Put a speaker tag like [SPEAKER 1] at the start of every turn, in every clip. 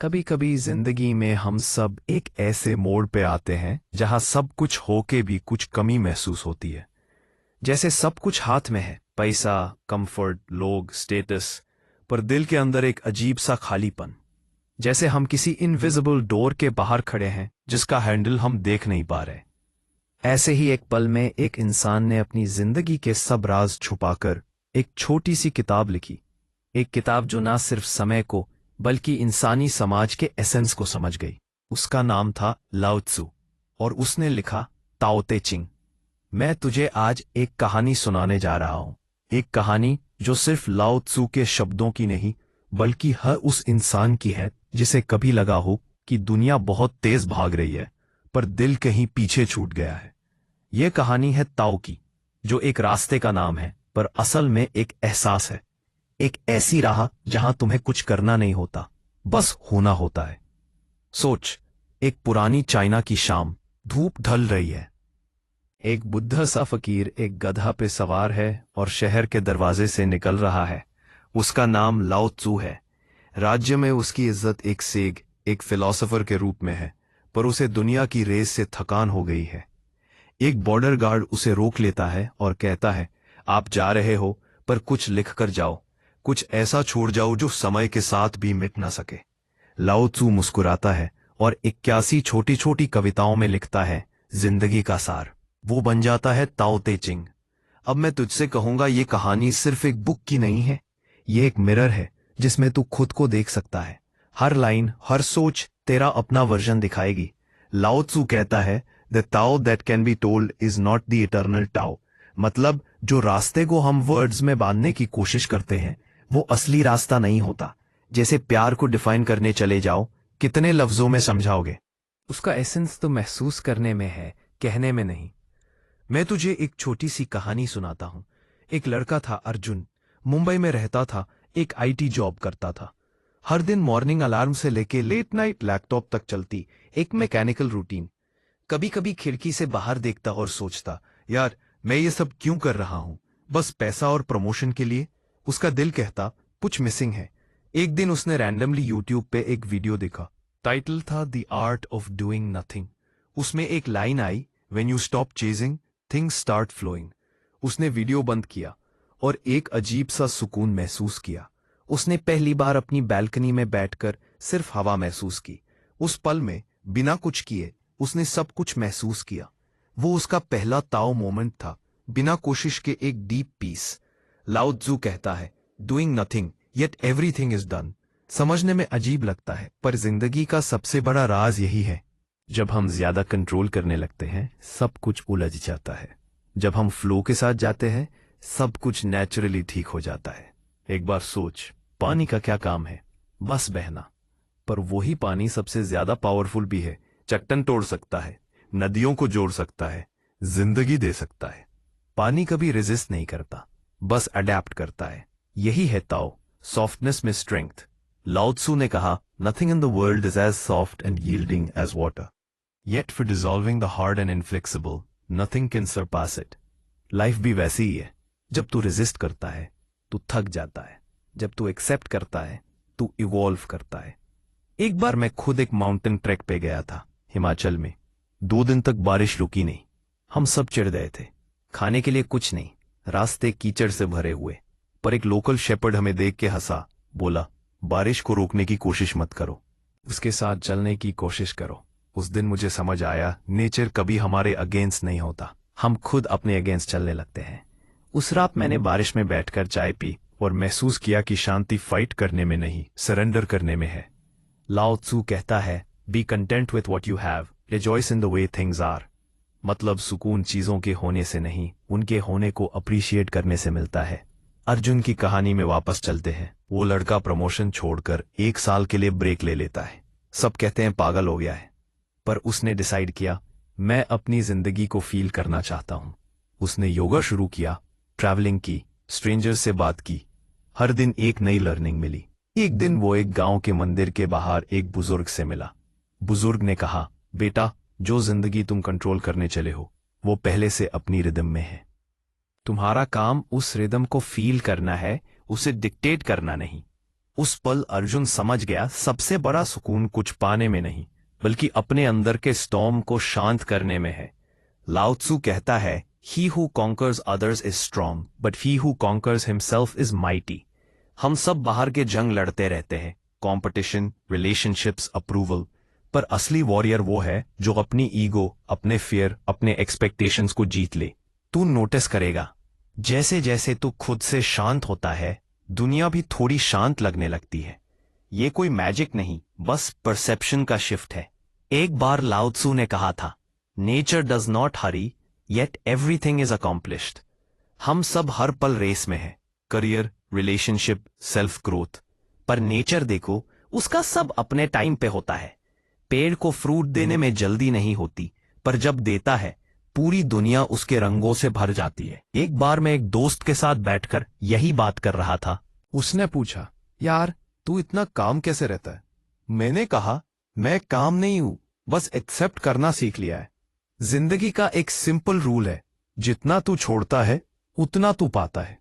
[SPEAKER 1] कभी कभी जिंदगी में हम सब एक ऐसे मोड़ पे आते हैं जहां सब कुछ होके भी कुछ कमी महसूस होती है। जैसे सब कुछ हाथ में है, पैसा, कंफर्ट, लोग, स्टेटस, पर दिल के अंदर एक अजीब सा खालीपन। जैसे हम किसी इनविजिबल डोर के बाहर खड़े हैं जिसका हैंडल हम देख नहीं पा रहे। ऐसे ही एक पल में एक इंसान ने अपनी जिंदगी के सब राज छुपाकर एक छोटी सी किताब लिखी। एक किताब जो ना सिर्फ समय को बल्कि इंसानी समाज के एसेंस को समझ गई। उसका नाम था लाओ त्सु और उसने लिखा, ताओ ते चिंग, मैं तुझे आज एक कहानी सुनाने जा रहा हूं। एक कहानी जो सिर्फ लाओ त्सु के शब्दों की नहीं बल्कि हर उस इंसान की है जिसे कभी लगा हो कि दुनिया बहुत तेज भाग रही है पर दिल कहीं पीछे छूट गया है। यह कहानी है ताओ की, जो एक रास्ते का नाम है पर असल में एक एहसास है। एक ऐसी राह जहां तुम्हें कुछ करना नहीं होता, बस होना होता है। सोच, एक पुरानी चाइना की शाम, धूप ढल रही है। एक बुद्ध सा फकीर एक गधा पे सवार है और शहर के दरवाजे से निकल रहा है। उसका नाम लाओ त्सु है। राज्य में उसकी इज्जत एक सेग, एक फिलोसोफर के रूप में है, पर उसे दुनिया की रेस से थकान हो गई है। एक बॉर्डर गार्ड उसे रोक लेता है और कहता है, आप जा रहे हो पर कुछ लिख कर जाओ, कुछ ऐसा छोड़ जाओ जो समय के साथ भी मिट ना सके। लाओ त्सु मुस्कुराता है और 81 छोटी छोटी कविताओं में लिखता है जिंदगी का सार। वो बन जाता है ताओ ते चिंग। अब मैं तुझसे कहूंगा, ये कहानी सिर्फ एक बुक की नहीं है, ये एक मिरर है जिसमें तू खुद को देख सकता है। हर लाइन, हर सोच तेरा अपना वर्जन दिखाएगी। लाओ त्सु कहता है, the Tao that can be told is not the eternal tau. मतलब जो रास्ते को हम वर्ड्स में बांधने की कोशिश करते हैं वो असली रास्ता नहीं होता। जैसे प्यार को डिफाइन करने चले जाओ, कितने लफ्जों में समझाओगे? उसका एसेंस तो महसूस करने में है, कहने में नहीं। मैं तुझे एक छोटी सी कहानी सुनाता हूं। एक लड़का था अर्जुन, मुंबई में रहता था, एक आईटी जॉब करता था। हर दिन मॉर्निंग अलार्म से लेके लेट नाइट लैपटॉप तक चलती एक मैकेनिकल रूटीन। कभी कभी खिड़की से बाहर देखता और सोचता, यार मैं ये सब क्यों कर रहा हूं, बस पैसा और प्रमोशन के लिए? उसका दिल कहता कुछ मिसिंग है। एक दिन उसने रैंडमली यूट्यूब पे एक वीडियो देखा। टाइटल था the art of doing nothing. उसमें एक लाइन आई, when you stop chasing things start flowing. उसने वीडियो बंद किया और एक अजीब सा सुकून महसूस किया। उसने पहली बार अपनी बैल्कनी में बैठकर सिर्फ हवा महसूस की। उस पल में बिना कुछ किए उसने सब कुछ महसूस किया। वो उसका पहला ताओ मोमेंट था, बिना कोशिश के एक डीप पीस। लाओ त्सु कहता है, doing nothing yet everything is done. समझने में अजीब लगता है पर जिंदगी का सबसे बड़ा राज यही है। जब हम ज्यादा कंट्रोल करने लगते हैं सब कुछ उलझ जाता है। जब हम फ्लो के साथ जाते हैं सब कुछ नेचुरली ठीक हो जाता है। एक बार सोच, पानी का क्या काम है? बस बहना। पर वही पानी सबसे ज्यादा पावरफुल भी है। चट्टान तोड़ सकता है, नदियों को जोड़ सकता है, जिंदगी दे सकता है। पानी कभी रेजिस्ट नहीं करता, बस अडेप्ट करता है। यही है ताओ, सॉफ्टनेस में स्ट्रेंथ। लाओ त्सु ने कहा, nothing in the world is as soft and yielding as water, yet for dissolving the hard and inflexible nothing can surpass it. Life भी वैसी ही है। जब तू रेजिस्ट करता है तू थक जाता है, जब तू एक्सेप्ट करता है तू इवॉल्व करता है। एक बार मैं खुद एक माउंटेन ट्रैक पे गया था, हिमाचल में। 2 दिन तक बारिश रुकी नहीं। हम सब चिढ़ गए थे। खाने के लिए कुछ नहीं, रास्ते कीचड़ से भरे हुए। पर एक लोकल शेपर्ड हमें देख के हंसा, बोला, बारिश को रोकने की कोशिश मत करो, उसके साथ चलने की कोशिश करो। उस दिन मुझे समझ आया, नेचर कभी हमारे अगेंस्ट नहीं होता, हम खुद अपने अगेंस्ट चलने लगते हैं। उस रात मैंने बारिश में बैठकर चाय पी और महसूस किया कि शांति फाइट करने में नहीं, सरेंडर करने में है। लाओ त्सु कहता है, be content with what you have, rejoice in the way things are. मतलब सुकून चीजों के होने से नहीं, उनके होने को अप्रिशिएट करने से मिलता है। अर्जुन की कहानी में वापस चलते हैं। वो लड़का प्रमोशन छोड़कर 1 साल के लिए ब्रेक ले लेता है। सब कहते हैं पागल हो गया है, पर उसने डिसाइड किया, मैं अपनी जिंदगी को फील करना चाहता हूं। उसने योगा शुरू किया, ट्रैवलिंग की, स्ट्रेंजर्स से बात की। हर दिन एक नई लर्निंग मिली। एक दिन वो एक गांव के मंदिर के बाहर एक बुजुर्ग से मिला। बुजुर्ग ने कहा, बेटा, जो जिंदगी तुम कंट्रोल करने चले हो वो पहले से अपनी रिदम में है। तुम्हारा काम उस रिदम को फील करना है, उसे डिक्टेट करना नहीं। उस पल अर्जुन समझ गया सबसे बड़ा सुकून कुछ पाने में नहीं, बल्कि अपने अंदर के स्टॉर्म को शांत करने में है। लाओ त्सु कहता है, he who conquers others is strong, but he who conquers himself is mighty. हम सब बाहर के जंग लड़ते रहते हैं, कंपटीशन, रिलेशनशिप्स, अप्रूवल, पर असली वॉरियर वो है जो अपनी ईगो, अपने फियर, अपने एक्सपेक्टेशंस को जीत ले। तू नोटिस करेगा, जैसे जैसे तू खुद से शांत होता है, दुनिया भी थोड़ी शांत लगने लगती है। ये कोई मैजिक नहीं, बस परसेप्शन का शिफ्ट है। एक बार लाओ त्सु ने कहा था, nature does not Hari, yet everything is accomplished. हम सब हर पल रेस में हैं, करियर, रिलेशनशिप, सेल्फ ग्रोथ, पर नेचर देखो, उसका सब अपने टाइम पे होता है। पेड़ को फ्रूट देने में जल्दी नहीं होती, पर जब देता है, पूरी दुनिया उसके रंगों से भर जाती है। एक बार मैं एक दोस्त के साथ बैठकर यही बात कर रहा था।
[SPEAKER 2] उसने पूछा, यार तू इतना काम कैसे रहता है? मैंने कहा, मैं काम नहीं हूं, बस एक्सेप्ट करना सीख लिया है। जिंदगी का एक सिंपल रूल है, जितना तू छोड़ता है उतना तू पाता है।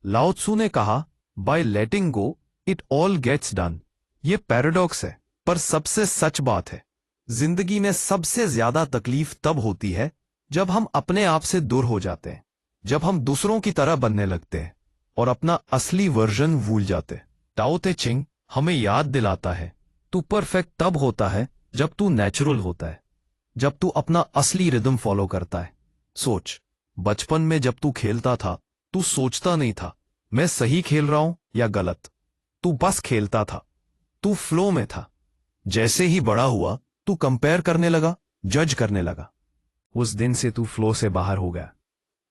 [SPEAKER 2] लाओ त्सु ने कहा, by letting go it all gets done. ये पैराडॉक्स है, पर सबसे सच बात है। जिंदगी में सबसे ज्यादा तकलीफ तब होती है जब हम अपने आप से दूर हो जाते हैं, जब हम दूसरों की तरह बनने लगते हैं और अपना असली वर्जन भूल जाते हैं। टाओ ते चिंग हमें याद दिलाता है, तू परफेक्ट तब होता है जब तू नेचुरल होता है, जब तू अपना असली रिदम फॉलो करता है। सोच, बचपन में जब तू खेलता था, तू सोचता नहीं था मैं सही खेल रहा हूं या गलत। तू बस खेलता था, तू फ्लो में था। जैसे ही बड़ा हुआ, तू कंपेयर करने लगा, जज करने लगा।
[SPEAKER 1] उस दिन से तू फ्लो से बाहर हो गया।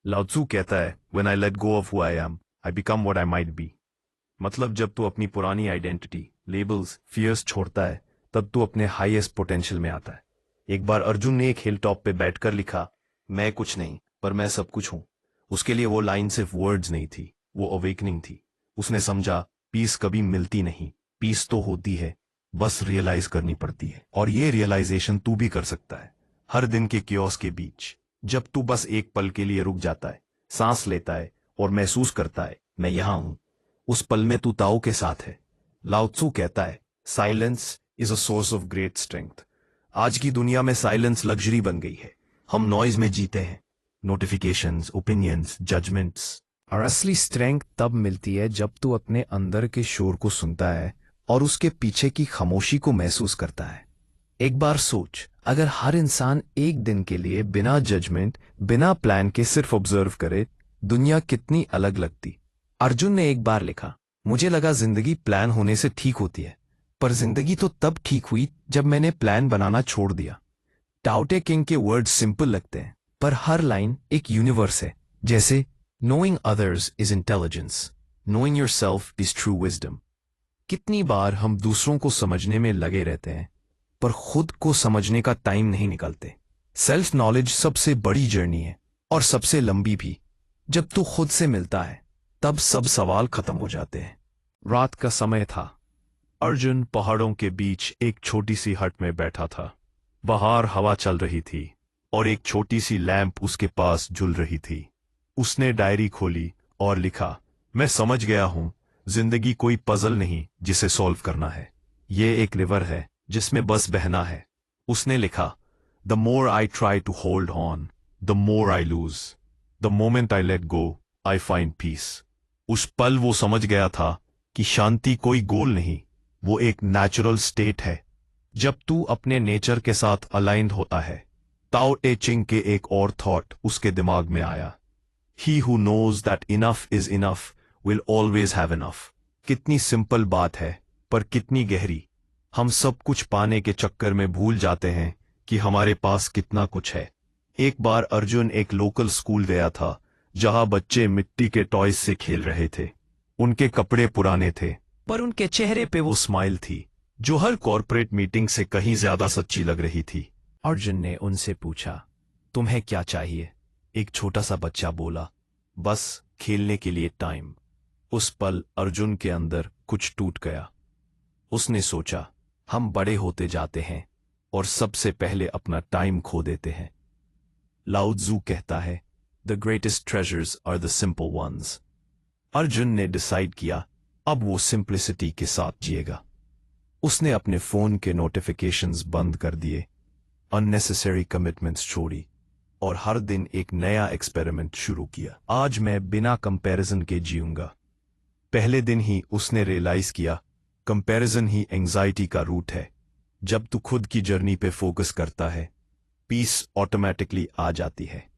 [SPEAKER 1] लाओ त्सु कहता है, when I let go of who I am, I become what I might be. मतलब जब तू अपनी पुरानी आइडेंटिटी, लेबल्स, फियर्स छोड़ता है, तब तू अपने हाईएस्ट पोटेंशियल में आता है। एक बार अर्जुन ने एक हिल टॉप पे बैठकर लिखा, मैं कुछ नहीं, पर मैं सब कुछ हूं। उसके लिए वो लाइन सिर्फ वर्ड्स नहीं थी, वो अवेकनिंग थी। उसने समझा, पीस कभी मिलती नहीं, पीस तो होती है, बस रियलाइज करनी पड़ती है। और ये रियलाइजेशन तू भी कर सकता है, हर दिन के क्योस के बीच, जब तू बस एक पल के लिए रुक जाता है, सांस लेता है और महसूस करता है, मैं यहां हूं। उस पल में तू ताओ के साथ है। लाओ त्सु कहता है, silence is a source of great strength. आज की दुनिया में साइलेंस लग्जरी बन गई है। हम नॉइज में जीते हैं, नोटिफिकेशंस, ओपिनियंस, जजमेंट्स।
[SPEAKER 2] और असली स्ट्रेंथ तब मिलती है जब तू अपने अंदर के शोर को सुनता है और उसके पीछे की खामोशी को महसूस करता है। एक बार सोच, अगर हर इंसान एक दिन के लिए बिना जजमेंट, बिना प्लान के सिर्फ ऑब्जर्व करे, दुनिया कितनी अलग लगती। अर्जुन ने एक बार लिखा, मुझे लगा जिंदगी प्लान होने से ठीक होती है, पर जिंदगी तो तब ठीक हुई जब मैंने प्लान बनाना छोड़ दिया। टाओ ते किंग के वर्ड्स सिंपल लगते हैं, पर हर लाइन एक यूनिवर्स है। जैसे, knowing others is intelligence, knowing yourself is true wisdom. कितनी बार हम दूसरों को समझने में लगे रहते हैं, पर खुद को समझने का टाइम नहीं निकालते। सेल्फ नॉलेज सबसे बड़ी जर्नी है और सबसे लंबी भी। जब तू खुद से मिलता है, तब सब सवाल खत्म हो जाते हैं।
[SPEAKER 1] रात का समय था। अर्जुन पहाड़ों के बीच एक छोटी सी हट में बैठा था। बाहर हवा चल रही थी और एक छोटी सी लैंप उसके पास झुल रही थी। उसने डायरी खोली और लिखा, मैं समझ गया हूं, जिंदगी कोई पजल नहीं जिसे सॉल्व करना है, ये एक रिवर है जिसमें बस बहना है। उसने लिखा, the more I try to hold on, the more I lose, the moment I let go, I find peace. उस पल वो समझ गया था कि शांति कोई गोल नहीं, वो एक नेचुरल स्टेट है। जब तू अपने नेचर के साथ अलाइंड होता है। ताओ ते चिंग के एक और थॉट उसके दिमाग में आया, he who knows that enough is enough will always have enough. कितनी सिंपल बात है, पर कितनी गहरी। हम सब कुछ पाने के चक्कर में भूल जाते हैं कि हमारे पास कितना कुछ है। एक बार अर्जुन एक लोकल स्कूल गया था, जहां बच्चे मिट्टी के टॉयज से खेल रहे थे। उनके कपड़े पुराने थे, पर उनके चेहरे पे वो स्माइल थी, जो हर कॉर्पोरेट मीटिंग से कहीं ज्यादा सच्ची लग रही थी।
[SPEAKER 2] अर्जुन ने उनसे पूछा, तुम्हें क्या चाहिए?
[SPEAKER 1] एक छोटा सा बच्चा बोला, बस खेलने के लिए टाइम। उस पल अर्जुन के अंदर कुछ टूट गया। उसने सोचा, हम बड़े होते जाते हैं और सबसे पहले अपना टाइम खो देते हैं। लाओ त्सु कहता है, the greatest treasures are the simple ones. Arjun ने डिसाइड किया,
[SPEAKER 2] अब वो सिंप्लिसिटी के साथ जिएगा। उसने अपने फोन के नोटिफिकेशंस बंद कर दिए, अननेसेसरी कमिटमेंट्स छोड़ी और हर दिन एक नया एक्सपेरिमेंट शुरू किया। आज मैं बिना कंपैरिजन के जीऊंगा। पहले दिन ही उसने रियलाइज किया, कंपैरिजन ही एंजाइटी का रूट है। जब तू खुद की जर्नी पे फोकस करता है, पीस ऑटोमेटिकली आ जाती है।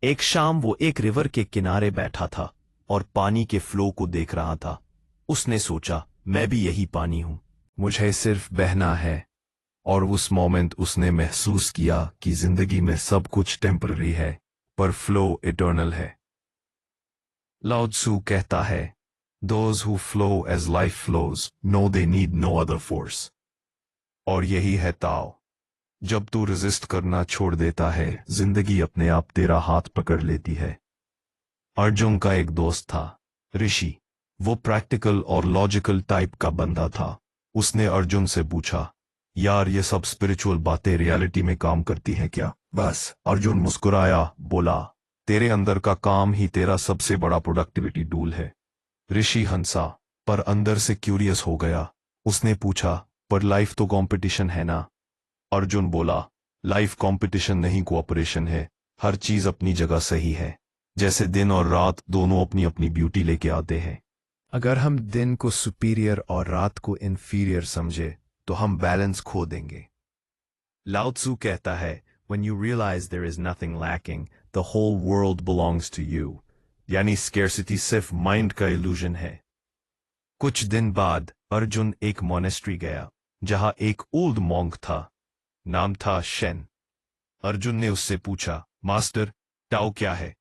[SPEAKER 2] एक शाम वो एक रिवर के किनारे बैठा था और पानी के फ्लो को देख रहा था। उसने सोचा, मैं भी यही पानी हूं, मुझे सिर्फ बहना है। और उस मोमेंट उसने महसूस किया कि जिंदगी में सब कुछ टेम्पररी है, पर फ्लो इटर्नल है। लाओ त्सु कहता है, Those who flow as life flows know they need no other force. और यही है ताओ। जब तू रेजिस्ट करना छोड़ देता है, जिंदगी अपने आप तेरा हाथ पकड़ लेती है। अर्जुन का एक दोस्त था, ऋषि। वो प्रैक्टिकल और लॉजिकल टाइप का बंदा था। उसने अर्जुन से पूछा, यार ये सब स्पिरिचुअल बातें रियलिटी में काम करती हैं क्या? बस अर्जुन मुस्कुराया, बोला, तेरे अंदर का काम ही तेरा सबसे बड़ा प्रोडक्टिविटी टूल है। ऋषि हंसा, पर अंदर से क्यूरियस हो गया। उसने पूछा, पर लाइफ तो कंपटीशन है ना? अर्जुन बोला, लाइफ कंपटीशन नहीं, कोऑपरेशन है। हर चीज अपनी जगह सही है। जैसे दिन और रात दोनों अपनी अपनी ब्यूटी लेके आते हैं। अगर हम दिन को सुपीरियर और रात को इन्फीरियर समझे तो हम बैलेंस खो देंगे। लाओ त्सु कहता है, when you realize there is nothing lacking, the whole world belongs to you. यानी स्केर्सिटी सिर्फ माइंड का इल्यूजन है। कुछ दिन बाद अर्जुन एक मोनेस्ट्री गया, जहां एक ओल्ड मॉन्क था। नाम था शेन। अर्जुन ने उससे पूछा, मास्टर, टाओ क्या है?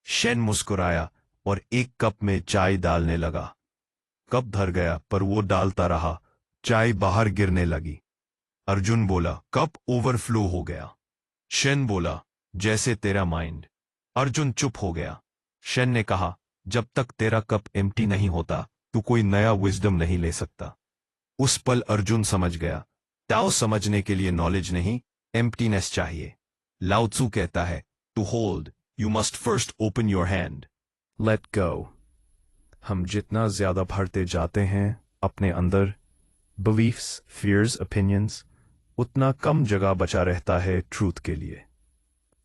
[SPEAKER 2] शेन मुस्कुराया और एक कप में चाय डालने लगा। कप भर गया, पर वो डालता रहा। चाय बाहर गिरने लगी। अर्जुन बोला, कप ओवरफ्लो हो गया। शेन बोला, जैसे तेरा माइंड। अर्जुन चुप हो गया। शेन ने कहा, जब तक तेरा कप एम्प्टी नहीं होता, तू कोई नया विजडम नहीं ले सकता। उस पल अर्जुन समझ गया, ताओ समझने के लिए नॉलेज नहीं, एम्प्टीनेस चाहिए। लाओ त्सु कहता है, to hold you must first open your hand. Let go. हम जितना ज्यादा भरते जाते हैं अपने अंदर, बिलीफ्स, फियर्स, ओपिनियंस, उतना कम जगह बचा रहता है ट्रूथ के लिए।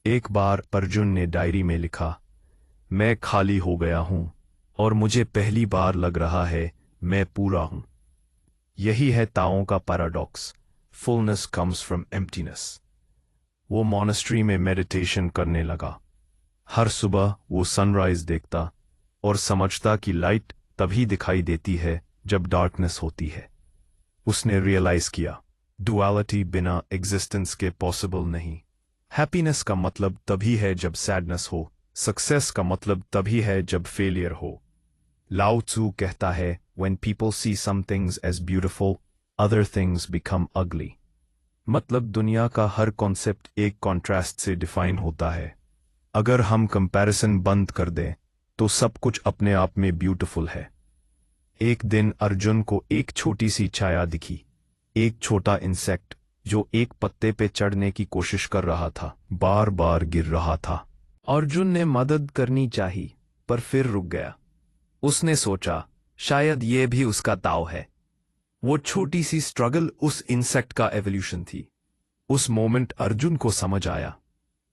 [SPEAKER 2] एक बार अर्जुन ने डायरी में लिखा, मैं खाली हो गया हूं और मुझे पहली बार लग रहा है मैं पूरा हूं। यही है ताओ का paradox, fullness comes from emptiness. वो मॉनेस्ट्री में मेडिटेशन करने लगा। हर सुबह वो सनराइज देखता और समझता कि लाइट तभी दिखाई देती है जब डार्कनेस होती है। उसने रियलाइज किया, डुअलिटी बिना एग्जिस्टेंस के पॉसिबल नहीं। हैप्पीनेस का मतलब तभी है जब सैडनेस हो, सक्सेस का मतलब तभी है जब फेलियर हो। लाओ त्सु कहता है, when people see some things as beautiful, other things become ugly. मतलब दुनिया का हर कॉन्सेप्ट एक कॉन्ट्रास्ट से डिफाइन होता है। अगर हम कंपैरिजन बंद कर दें तो सब कुछ अपने आप में ब्यूटीफुल है। एक दिन अर्जुन को एक छोटी सी छाया दिखी, एक छोटा इंसेक्ट जो एक पत्ते पे चढ़ने की कोशिश कर रहा था, बार बार गिर रहा था। अर्जुन ने मदद करनी चाहिए, पर फिर रुक गया। उसने सोचा, शायद ये भी उसका ताओ है। वो छोटी सी स्ट्रगल उस इंसेक्ट का एवोल्यूशन थी। उस मोमेंट अर्जुन को समझ आया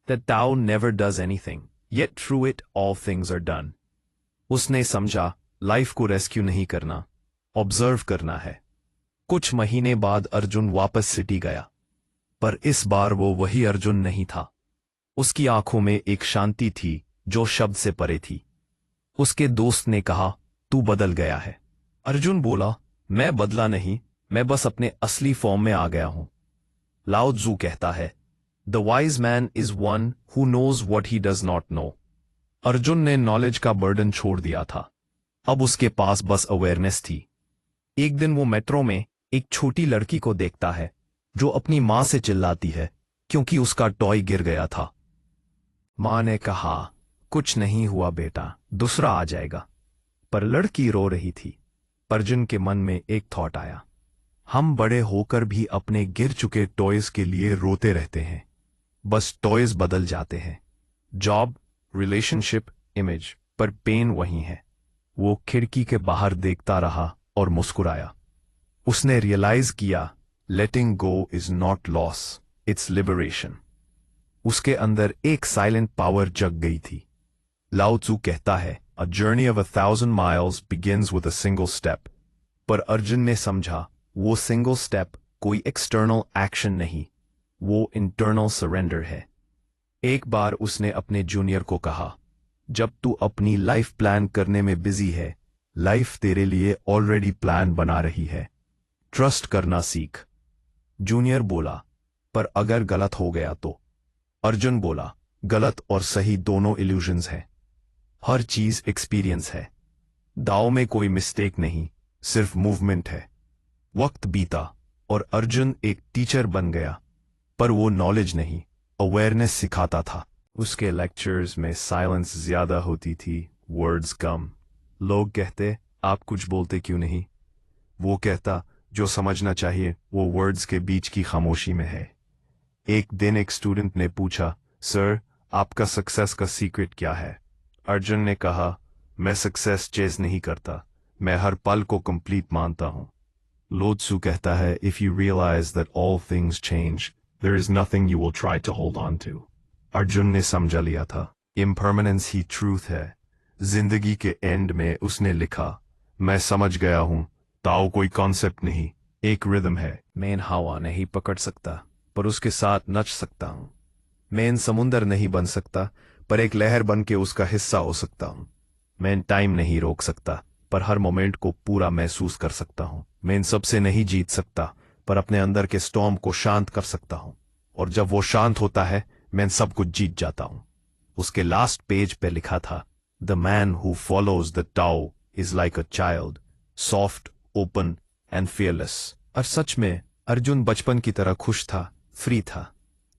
[SPEAKER 2] that Tao never does anything, yet through it all things are done. उसने समझा, लाइफ को रेस्क्यू नहीं करना, ऑब्जर्व करना है। कुछ महीने बाद अर्जुन वापस सिटी गया, पर इस बार वो वही अर्जुन नहीं था। उसकी आंखों में एक शांति थी जो शब्द से परे थी। उसके दोस्त ने कहा, तू बदल गया है। अर्जुन बोला, मैं बदला नहीं, मैं बस अपने असली फॉर्म में आ गया हूं। लाओ त्सु कहता है, the wise man is one who knows what he does not know. Arjun ने नॉलेज का बर्डन छोड़ दिया था। अब उसके पास बस अवेयरनेस थी। एक दिन वो मेट्रो में एक छोटी लड़की को देखता है जो अपनी मां से चिल्लाती है क्योंकि उसका टॉय गिर गया था। मां ने कहा, कुछ नहीं हुआ बेटा, दूसरा आ जाएगा। पर लड़की रो रही थी। अर्जुन के मन में एक थॉट आया, हम बड़े होकर भी अपने गिर चुके टॉयज के लिए रोते रहते हैं। बस टॉयज बदल जाते हैं, जॉब, रिलेशनशिप, इमेज, पर पेन वही है। वो खिड़की के बाहर देखता रहा
[SPEAKER 1] और मुस्कुराया। उसने रियलाइज किया, letting go is not loss, it's liberation. उसके अंदर एक साइलेंट पावर जग गई थी। लाओ त्सू कहता है, a journey of 1,000 miles begins with a single step. पर अर्जुन ने समझा, वो सिंगल स्टेप कोई एक्सटर्नल एक्शन नहीं, वो इंटरनल सरेंडर है। एक बार उसने अपने जूनियर को कहा, जब तू अपनी लाइफ प्लान करने में बिजी है, लाइफ तेरे लिए ऑलरेडी प्लान बना रही है। ट्रस्ट करना सीख। जूनियर बोला, पर अगर गलत हो गया तो? अर्जुन बोला, गलत और सही दोनों इल्यूजन्स हैं। हर चीज एक्सपीरियंस है। दाव में कोई मिस्टेक नहीं, सिर्फ मूवमेंट है। वक्त बीता और अर्जुन एक टीचर बन गया, पर वो नॉलेज नहीं, अवेयरनेस सिखाता था। उसके लेक्चर्स में साइलेंस ज्यादा होती थी, वर्ड्स कम। लोग कहते, आप कुछ बोलते क्यों नहीं? वो कहता, जो समझना चाहिए वो वर्ड्स के बीच की खामोशी में है। एक दिन एक स्टूडेंट ने पूछा, सर, आपका सक्सेस का सीक्रेट क्या है? अर्जुन ने कहा, मैं सक्सेस चेज नहीं करता, मैं हर पल को कंप्लीट मानता हूं। लो त्सू कहता है, if you realise that all things change, there is nothing you will try to hold on to. Arjun ने समझा लिया था, इम्परमानेंस ही ट्रूथ है। जिंदगी के एंड में उसने लिखा, मैं समझ गया हूं, ताओ कोई कॉन्सेप्ट नहीं, एक रिदम है। मैं इन हवा नहीं पकड़ सकता, पर उसके साथ नच सकता हूं। मैं इन समुंदर नहीं बन सकता, पर एक लहर बन के उसका हिस्सा हो सकता हूं। मैं इन टाइम नहीं रोक सकता, पर हर मोमेंट को पूरा महसूस कर सकता हूं। मैं इन सबसे नहीं जीत सकता, पर अपने अंदर के स्टॉर्म को शांत कर सकता हूं। और जब वो शांत होता है, मैं इन सब कुछ जीत जाता हूं। उसके लास्ट पेज पे लिखा था, the man who follows the tau is like a child, soft, open and fearless. और सच में अर्जुन बचपन की तरह खुश था, फ्री था।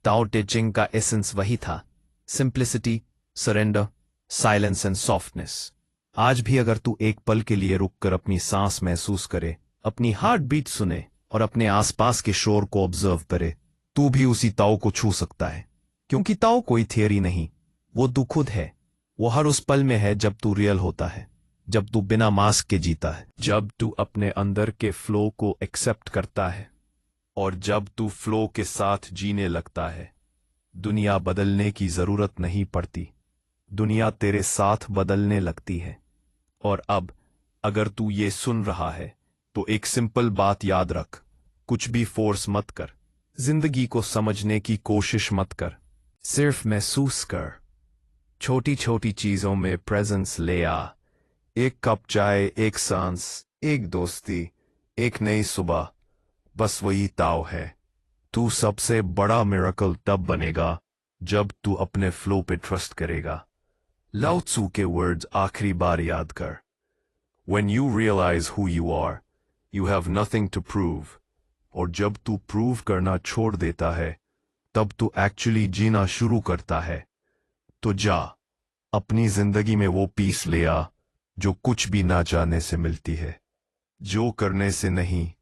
[SPEAKER 1] ताओ ते चिंग का एसेंस वही था, simplicity, surrender, silence and softness. आज भी अगर तू एक पल के लिए रुककर अपनी सांस महसूस करे, अपनी हार्ट बीट सुने और अपने आसपास के शोर को ऑब्जर्व करे, तू भी उसी ताओ को छू सकता है। क्योंकि ताओ कोई थियरी नहीं, वो तू खुद है। वो हर उस पल में है जब तू रियल होता है, जब तू बिना मास्क के जीता है, जब तू अपने अंदर के फ्लो को एक्सेप्ट करता है, और जब तू फ्लो के साथ जीने लगता है। दुनिया बदलने की जरूरत नहीं पड़ती, दुनिया तेरे साथ बदलने लगती है। और अब अगर तू ये सुन रहा है, तो एक सिंपल बात याद रख, कुछ भी फोर्स मत कर, जिंदगी को समझने की कोशिश मत कर, सिर्फ महसूस कर। छोटी छोटी चीजों में प्रेजेंस ले आ। एक कप चाय, एक सांस, एक दोस्ती, एक नई सुबह, बस वही ताओ है। तू सबसे बड़ा मिरेकल तब बनेगा जब तू अपने फ्लो पे ट्रस्ट करेगा। लाओ त्सू के वर्ड्स आखिरी बार याद कर, When you realize who you are, you have nothing to prove. और जब तू प्रूव करना छोड़ देता है, तब तू एक्चुअली जीना शुरू करता है। तो जा, अपनी जिंदगी में वो पीस ले आ जो कुछ भी ना जाने से मिलती है, जो करने से नहीं,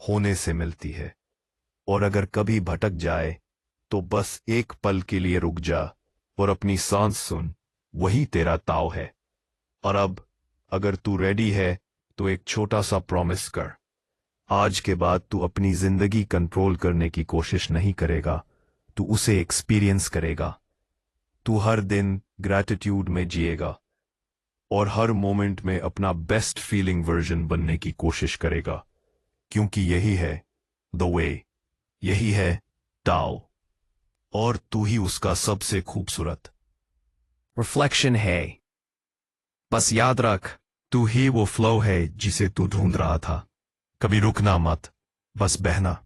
[SPEAKER 1] होने से मिलती है। और अगर कभी भटक जाए, तो बस एक पल के लिए रुक जा और अपनी सांस सुन, वही तेरा ताओ है। और अब अगर तू रेडी है, तो एक छोटा सा प्रॉमिस कर। आज के बाद तू अपनी जिंदगी कंट्रोल करने की कोशिश नहीं करेगा, तू उसे एक्सपीरियंस करेगा। तू हर दिन ग्रैटिट्यूड में जिएगा और हर मोमेंट में अपना बेस्ट फीलिंग वर्जन बनने की कोशिश करेगा, क्योंकि यही है द वे, यही है ताओ, और तू ही उसका सबसे खूबसूरत रिफ्लेक्शन है। बस याद रख, तू ही वो फ्लो है जिसे तू ढूंढ रहा था। कभी रुकना मत, बस बहना।